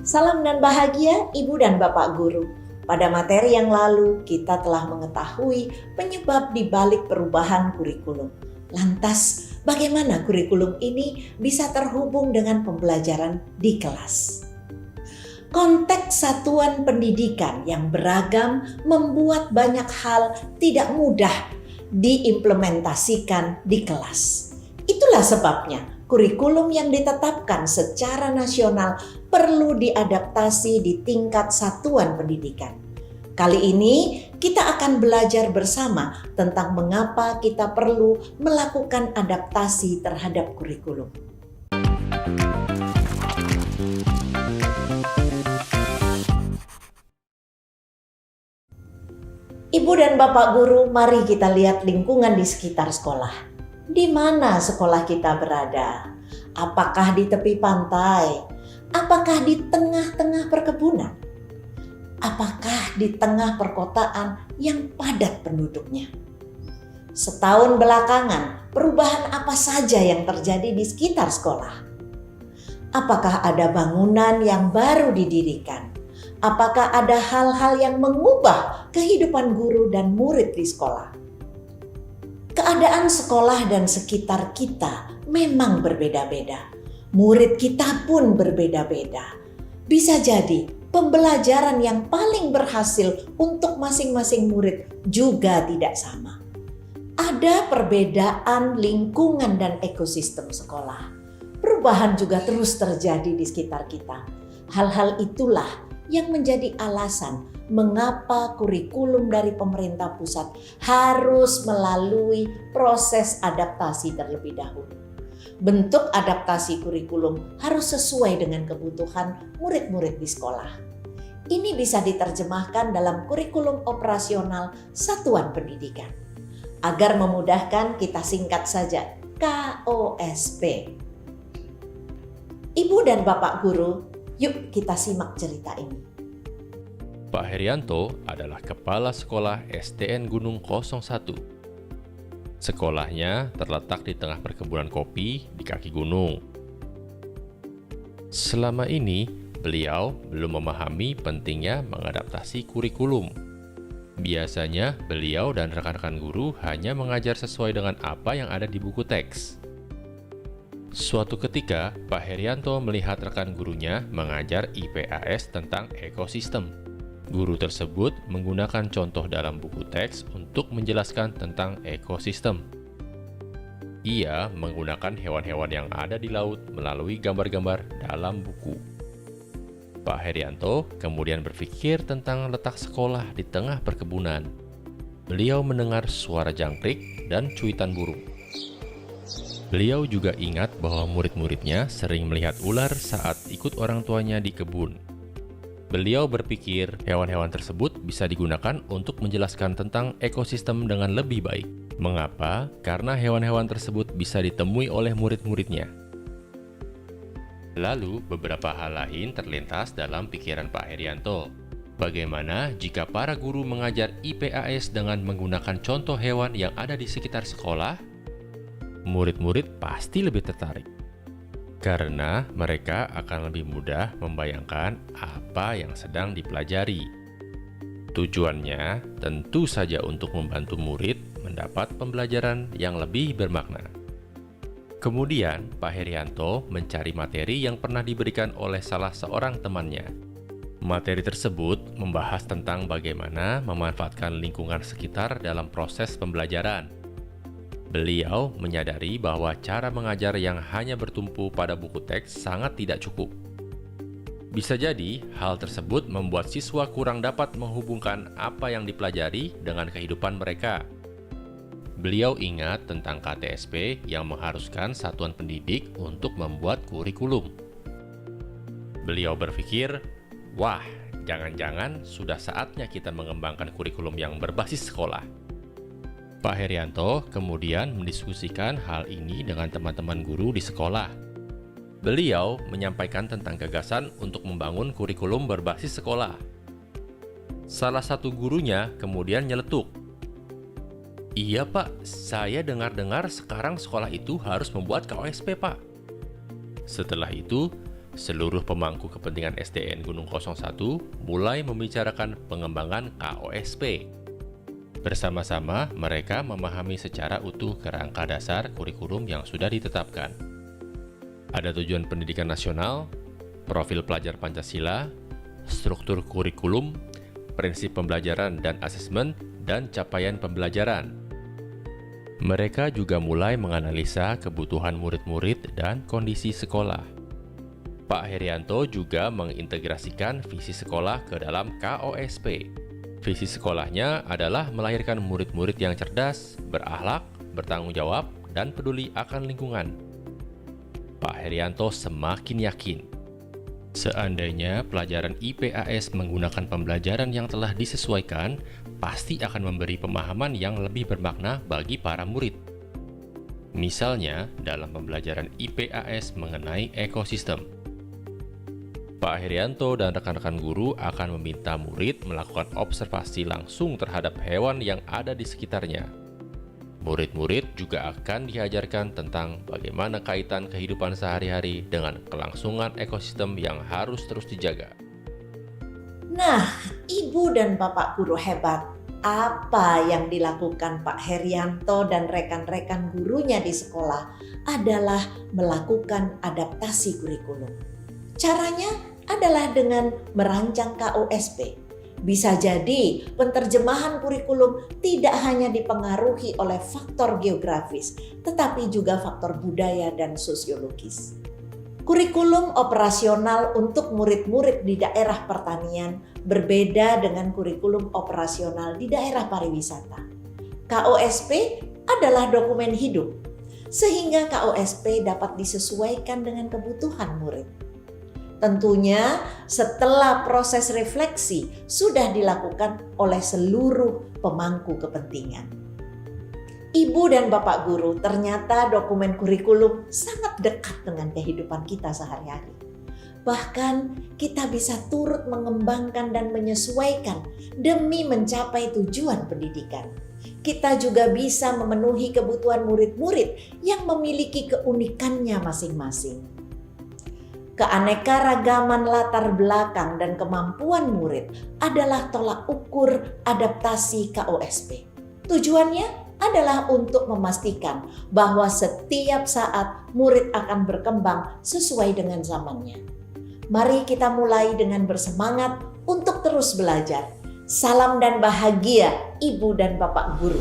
Salam dan bahagia Ibu dan Bapak Guru. Pada materi yang lalu, kita telah mengetahui penyebab di balik perubahan kurikulum. Lantas, bagaimana kurikulum ini bisa terhubung dengan pembelajaran di kelas? Konteks satuan pendidikan yang beragam membuat banyak hal tidak mudah diimplementasikan di kelas. Itulah sebabnya kurikulum yang ditetapkan secara nasional perlu diadaptasi di tingkat satuan pendidikan. Kali ini kita akan belajar bersama tentang mengapa kita perlu melakukan adaptasi terhadap kurikulum. Ibu dan Bapak Guru, mari kita lihat lingkungan di sekitar sekolah. Di mana sekolah kita berada? Apakah di tepi pantai? Apakah di tengah-tengah perkebunan? Apakah di tengah perkotaan yang padat penduduknya? Setahun belakangan, perubahan apa saja yang terjadi di sekitar sekolah? Apakah ada bangunan yang baru didirikan? Apakah ada hal-hal yang mengubah kehidupan guru dan murid di sekolah? Keadaan sekolah dan sekitar kita memang berbeda-beda. Murid kita pun berbeda-beda. Bisa jadi pembelajaran yang paling berhasil untuk masing-masing murid juga tidak sama. Ada perbedaan lingkungan dan ekosistem sekolah. Perubahan juga terus terjadi di sekitar kita. Hal-hal itulah yang menjadi alasan mengapa kurikulum dari pemerintah pusat harus melalui proses adaptasi terlebih dahulu. Bentuk adaptasi kurikulum harus sesuai dengan kebutuhan murid-murid di sekolah. Ini bisa diterjemahkan dalam kurikulum operasional satuan pendidikan. Agar memudahkan, kita singkat saja KOSP. Ibu dan Bapak Guru, yuk kita simak cerita ini. Pak Herianto adalah kepala sekolah SDN Gunung 01. Sekolahnya terletak di tengah perkebunan kopi di kaki gunung. Selama ini, beliau belum memahami pentingnya mengadaptasi kurikulum. Biasanya, beliau dan rekan-rekan guru hanya mengajar sesuai dengan apa yang ada di buku teks. Suatu ketika, Pak Herianto melihat rekan gurunya mengajar IPAS tentang ekosistem. Guru tersebut menggunakan contoh dalam buku teks untuk menjelaskan tentang ekosistem. Ia menggunakan hewan-hewan yang ada di laut melalui gambar-gambar dalam buku. Pak Herianto kemudian berpikir tentang letak sekolah di tengah perkebunan. Beliau mendengar suara jangkrik dan cuitan burung. Beliau juga ingat bahwa murid-muridnya sering melihat ular saat ikut orang tuanya di kebun. Beliau berpikir hewan-hewan tersebut bisa digunakan untuk menjelaskan tentang ekosistem dengan lebih baik. Mengapa? Karena hewan-hewan tersebut bisa ditemui oleh murid-muridnya. Lalu, beberapa hal lain terlintas dalam pikiran Pak Herianto. Bagaimana jika para guru mengajar IPAS dengan menggunakan contoh hewan yang ada di sekitar sekolah? Murid-murid pasti lebih tertarik, karena mereka akan lebih mudah membayangkan apa yang sedang dipelajari. Tujuannya tentu saja untuk membantu murid mendapat pembelajaran yang lebih bermakna. Kemudian, Pak Herianto mencari materi yang pernah diberikan oleh salah seorang temannya. Materi tersebut membahas tentang bagaimana memanfaatkan lingkungan sekitar dalam proses pembelajaran. Beliau menyadari bahwa cara mengajar yang hanya bertumpu pada buku teks sangat tidak cukup. Bisa jadi, hal tersebut membuat siswa kurang dapat menghubungkan apa yang dipelajari dengan kehidupan mereka. Beliau ingat tentang KTSP yang mengharuskan satuan pendidik untuk membuat kurikulum. Beliau berpikir, wah, jangan-jangan sudah saatnya kita mengembangkan kurikulum yang berbasis sekolah. Pak Herianto kemudian mendiskusikan hal ini dengan teman-teman guru di sekolah. Beliau menyampaikan tentang gagasan untuk membangun kurikulum berbasis sekolah. Salah satu gurunya kemudian nyeletuk, "Iya Pak, saya dengar-dengar sekarang sekolah itu harus membuat KOSP Pak." Setelah itu, seluruh pemangku kepentingan SDN Gunung 01 mulai membicarakan pengembangan KOSP. Bersama-sama, mereka memahami secara utuh kerangka dasar kurikulum yang sudah ditetapkan. Ada tujuan pendidikan nasional, profil pelajar Pancasila, struktur kurikulum, prinsip pembelajaran dan asesmen, dan capaian pembelajaran. Mereka juga mulai menganalisa kebutuhan murid-murid dan kondisi sekolah. Pak Herianto juga mengintegrasikan visi sekolah ke dalam KOSP. Visi sekolahnya adalah melahirkan murid-murid yang cerdas, berakhlak, bertanggung jawab, dan peduli akan lingkungan. Pak Herianto semakin yakin, seandainya pelajaran IPAS menggunakan pembelajaran yang telah disesuaikan, pasti akan memberi pemahaman yang lebih bermakna bagi para murid. Misalnya, dalam pembelajaran IPAS mengenai ekosistem. Pak Herianto dan rekan-rekan guru akan meminta murid melakukan observasi langsung terhadap hewan yang ada di sekitarnya. Murid-murid juga akan diajarkan tentang bagaimana kaitan kehidupan sehari-hari dengan kelangsungan ekosistem yang harus terus dijaga. Nah, Ibu dan Bapak guru hebat, apa yang dilakukan Pak Herianto dan rekan-rekan gurunya di sekolah adalah melakukan adaptasi kurikulum. Caranya adalah dengan merancang KOSP. Bisa jadi penerjemahan kurikulum tidak hanya dipengaruhi oleh faktor geografis, tetapi juga faktor budaya dan sosiologis. Kurikulum operasional untuk murid-murid di daerah pertanian berbeda dengan kurikulum operasional di daerah pariwisata. KOSP adalah dokumen hidup, sehingga KOSP dapat disesuaikan dengan kebutuhan murid. Tentunya setelah proses refleksi sudah dilakukan oleh seluruh pemangku kepentingan. Ibu dan Bapak guru, ternyata dokumen kurikulum sangat dekat dengan kehidupan kita sehari-hari. Bahkan kita bisa turut mengembangkan dan menyesuaikan demi mencapai tujuan pendidikan. Kita juga bisa memenuhi kebutuhan murid-murid yang memiliki keunikannya masing-masing. Keanekaragaman latar belakang dan kemampuan murid adalah tolak ukur adaptasi KOSP. Tujuannya adalah untuk memastikan bahwa setiap saat murid akan berkembang sesuai dengan zamannya. Mari kita mulai dengan bersemangat untuk terus belajar. Salam dan bahagia Ibu dan Bapak guru.